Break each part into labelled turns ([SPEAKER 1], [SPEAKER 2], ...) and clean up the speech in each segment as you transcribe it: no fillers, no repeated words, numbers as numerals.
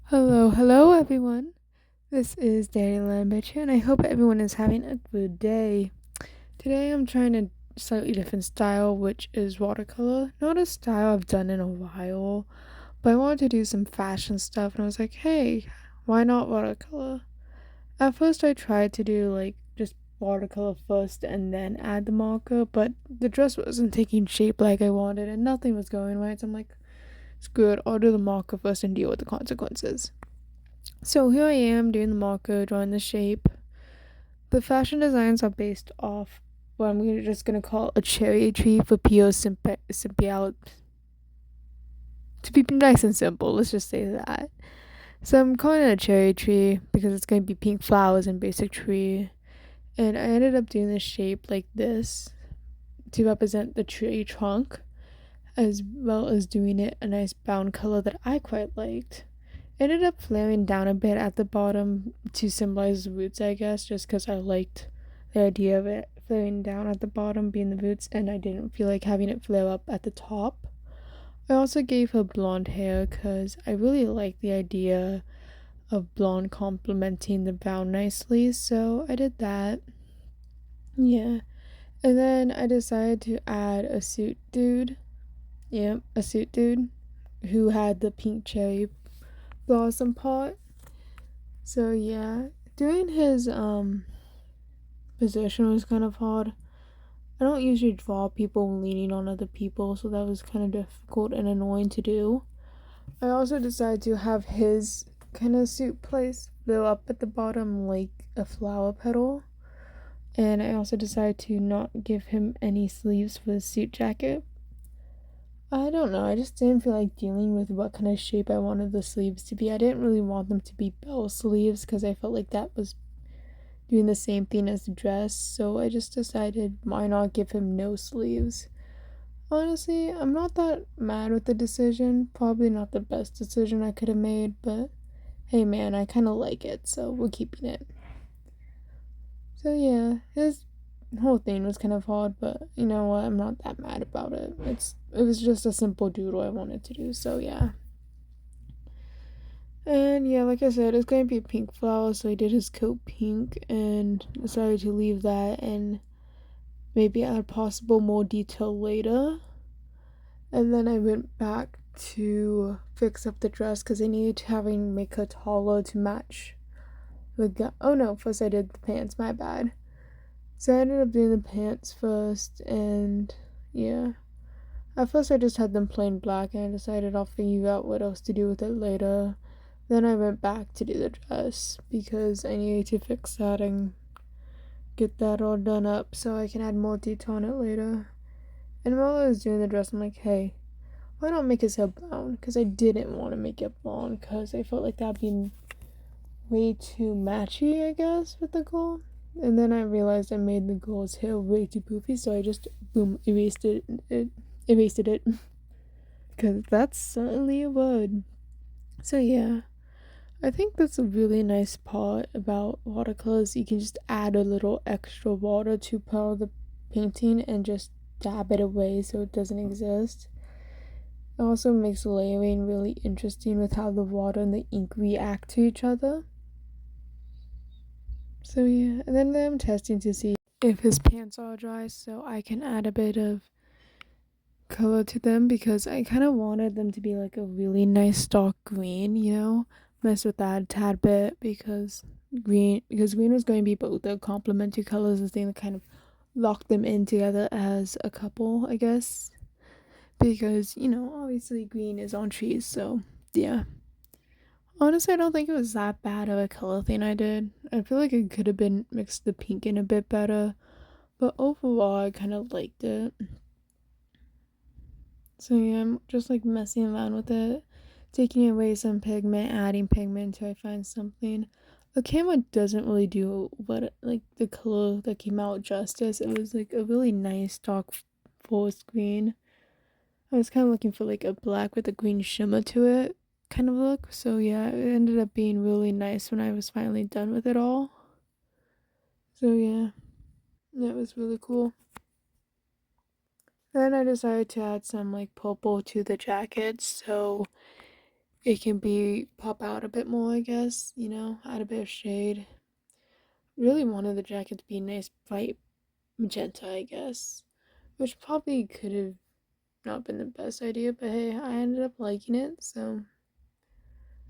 [SPEAKER 1] Hello everyone. This is Danny Lambert here, and I hope everyone is having a good day. Today I'm trying a slightly different style, which is watercolor. Not a style I've done in a while, but I wanted to do some fashion stuff, and I was like, hey, why not watercolor? At first I tried to do like just watercolor first and then add the marker, but the dress wasn't taking shape like I wanted, and nothing was going right, so I'm like, screw it, I'll do the marker first and deal with the consequences. So here I am doing the marker, drawing the shape. The fashion designs are based off what just gonna call a cherry tree for pure simple. To be nice and simple, let's just say that. So I'm calling it a cherry tree because it's gonna be pink flowers and basic tree. And I ended up doing the shape like this to represent the tree trunk, as well as doing it a nice brown color that I quite liked. Ended up flaring down a bit at the bottom to symbolize the roots, I guess, just because I liked the idea of it flaring down at the bottom being the roots, and I didn't feel like having it flare up at the top. I also gave her blonde hair because I really like the idea of blonde complementing the brown nicely, so I did that. Yeah. And then I decided to add a suit dude. Yep, a suit dude who had the pink cherry blossom part. So yeah, doing his position was kind of hard. I don't usually draw people leaning on other people, so that was kind of difficult and annoying to do. I also decided to have his kind of suit place fill up at the bottom like a flower petal. And I also decided to not give him any sleeves for his suit jacket. I don't know, I just didn't feel like dealing with what kind of shape I wanted the sleeves to be. I didn't really want them to be bell sleeves because I felt like that was doing the same thing as the dress, so I just decided why not give him no sleeves. Honestly, I'm not that mad with the decision. Probably not the best decision I could have made, but hey man, I kind of like it, so we're keeping it. So yeah, his whole thing was kind of hard, but you know what? I'm not that mad about it. It was just a simple doodle I wanted to do, so yeah. And yeah, like I said, it's going to be a pink flower, so I did his coat pink and decided to leave that and maybe add possible more detail later. And then I went back to fix up the dress because I needed to make her taller to match the gown. Oh no, first I did the pants, my bad. So I ended up doing the pants first, and yeah. At first I just had them plain black, and I decided I'll figure out what else to do with it later. Then I went back to do the dress because I needed to fix that and get that all done up so I can add more detail on it later. And while I was doing the dress, I'm like, hey, why not make his hair brown? Because I didn't want to make it blonde because I felt like that'd be way too matchy, I guess, with the girl. And then I realized I made the girl's hair way too poofy, so I just boom erased it because that's certainly a word. So yeah, I think that's a really nice part about watercolors. You can just add a little extra water to part of the painting and just dab it away so it doesn't exist. It also makes layering really interesting with how the water and the ink react to each other. So yeah, and then I'm testing to see if his pants are dry so I can add a bit of color to them because I kind of wanted them to be like a really nice dark green, you know? Mess with that a tad bit because green was going to be both the complementary colors, the thing that kind of locked them in together as a couple, I guess. Because, you know, obviously green is on trees, so yeah. Honestly, I don't think it was that bad of a color thing I did. I feel like it could have been mixed the pink in a bit better, but overall, I kind of liked it. So yeah, I'm just like messing around with it, taking away some pigment, adding pigment until I find something. The camera doesn't really do what like the color that came out justice. It was like a really nice dark forest green. I was kind of looking for like a black with a green shimmer to it kind of look. So yeah, it ended up being really nice when I was finally done with it all. So yeah, that was really cool. Then I decided to add some like purple to the jacket. So it can be pop out a bit more, I guess, add a bit of shade. Really wanted the jacket to be nice bright magenta, I guess, which probably could have not been the best idea, but hey, I ended up liking it. So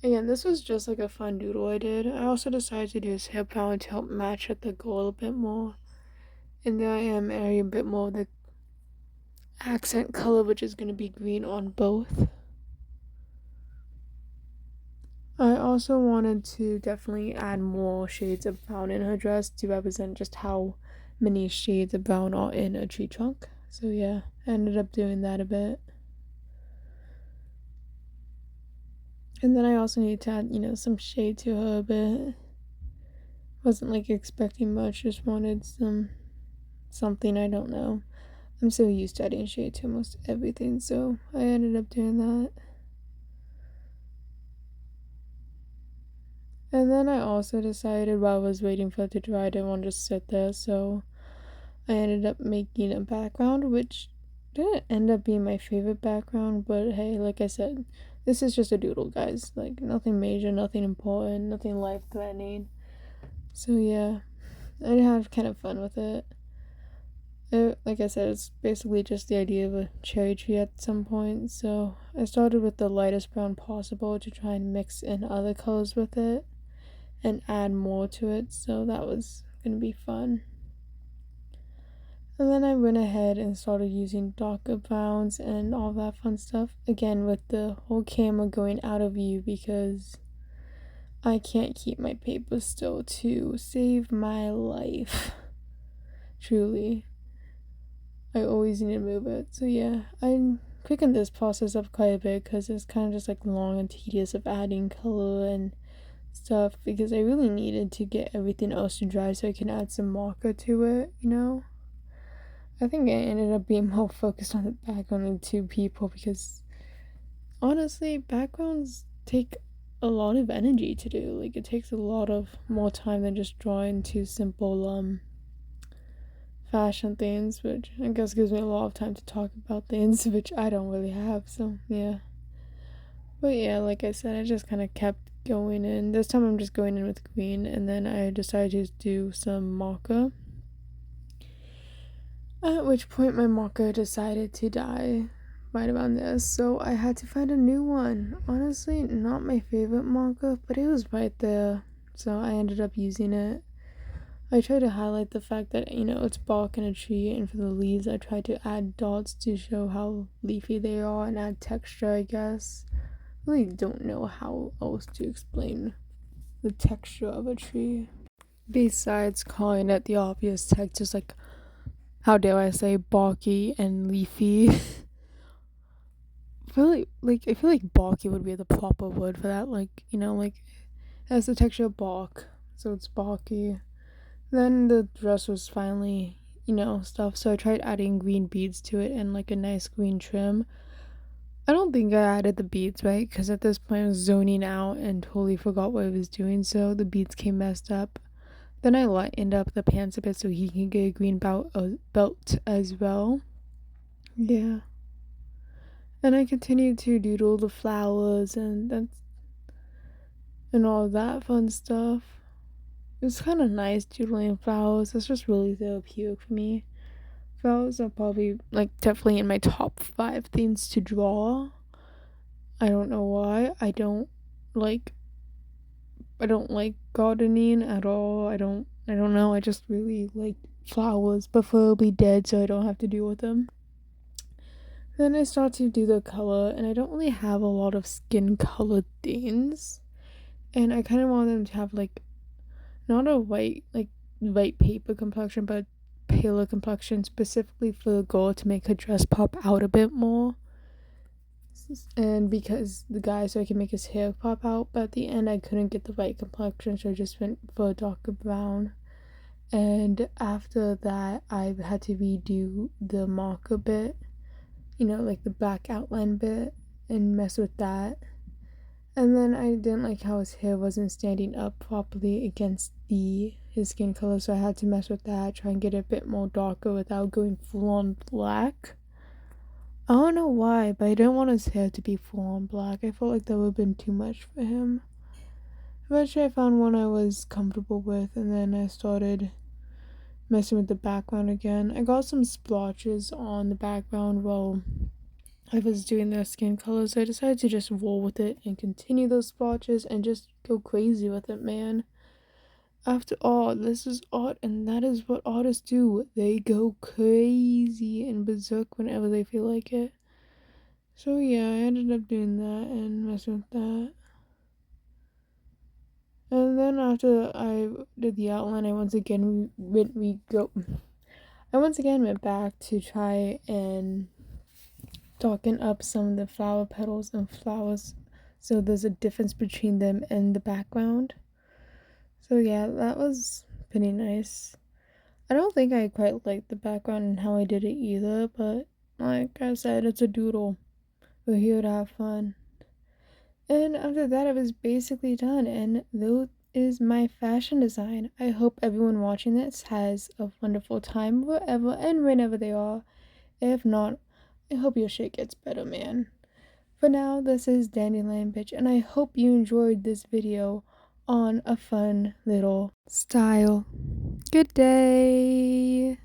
[SPEAKER 1] again, this was just like a fun doodle I did. I also decided to do his hair brown to help match up the gold a bit more, and then I am adding a bit more of the accent color, which is going to be green on both. I also wanted to definitely add more shades of brown in her dress to represent just how many shades of brown are in a tree trunk. So yeah, I ended up doing that a bit. And then I also needed to add, some shade to her a bit. Wasn't like expecting much, just wanted something, I don't know. I'm so used to adding shade to almost everything, so I ended up doing that. And then I also decided while I was waiting for it to dry, I didn't want to just sit there, so I ended up making a background, which didn't end up being my favorite background, but hey, like I said, this is just a doodle, guys. Like, nothing major, nothing important, nothing life-threatening. So yeah, I had kind of fun with it. Like I said, it's basically just the idea of a cherry tree at some point, so I started with the lightest brown possible to try and mix in other colors with it and add more to it, so that was gonna be fun. And then I went ahead and started using darker browns and all that fun stuff, again with the whole camera going out of view because I can't keep my paper still to save my life. Truly. I always need to move it. So yeah, I quickened this process up quite a bit because it's kind of just like long and tedious of adding color and stuff because I really needed to get everything else to dry so I can add some marker to it. I think I ended up being more focused on the background than two people because honestly, backgrounds take a lot of energy to do. Like, it takes a lot of more time than just drawing two simple fashion things, which I guess gives me a lot of time to talk about things which I don't really have, so yeah. But yeah, like I said, I just kind of kept going in. This time I'm just going in with green, and then I decided to do some marker. At which point my marker decided to die right around this, so I had to find a new one. Honestly, not my favorite marker, but it was right there, so I ended up using it. I try to highlight the fact that, it's bark in a tree, and for the leaves, I try to add dots to show how leafy they are and add texture, I guess. I really don't know how else to explain the texture of a tree. Besides calling it the obvious textures, like, how dare I say, barky and leafy. I feel like barky would be the proper word for that. Like, like, it has the texture of bark, so it's barky. Then the dress was finally, stuff, so I tried adding green beads to it and like a nice green trim. I don't think I added the beads right because at this point I was zoning out and totally forgot what I was doing, so the beads came messed up. Then I lightened up the pants a bit so he can get a green belt as well. Yeah. And I continued to doodle the flowers and all that fun stuff. It's kind of nice doodling flowers. It's just really therapeutic for me. Flowers are probably like definitely in my top 5 things to draw. I don't know why. Like I don't like gardening at all. I don't know. I just really like flowers, preferably dead so I don't have to deal with them. Then I start to do the color, and I don't really have a lot of skin color things. And I kind of want them to have like not a white paper complexion, but paler complexion specifically for the girl to make her dress pop out a bit more. And because the guy, so I can make his hair pop out, but at the end I couldn't get the right complexion, so I just went for a darker brown. And after that I had to redo the marker bit, like the black outline bit, and mess with that. And then I didn't like how his hair wasn't standing up properly against his skin color, so I had to mess with that, try and get it a bit more darker without going full on black. I don't know why, but I didn't want his hair to be full on black. I felt like that would have been too much for him. Eventually, I found one I was comfortable with, and then I started messing with the background again. I got some splotches on the background while I was doing their skin color, so I decided to just roll with it and continue those splotches and just go crazy with it, man. After all, this is art, and that is what artists do. They go crazy and berserk whenever they feel like it. So yeah, I ended up doing that and messing with that. And then after I did the outline, I once again went back to try and darken up some of the flower petals and flowers so there's a difference between them and the background. So yeah, that was pretty nice. I don't think I quite liked the background and how I did it either, but like I said, it's a doodle. We're here to have fun. And after that, I was basically done, and that is my fashion design. I hope everyone watching this has a wonderful time wherever and whenever they are. If not, I hope your shit gets better, man. For now, this is Dandelion Bitch, and I hope you enjoyed this video on a fun little style. Good day!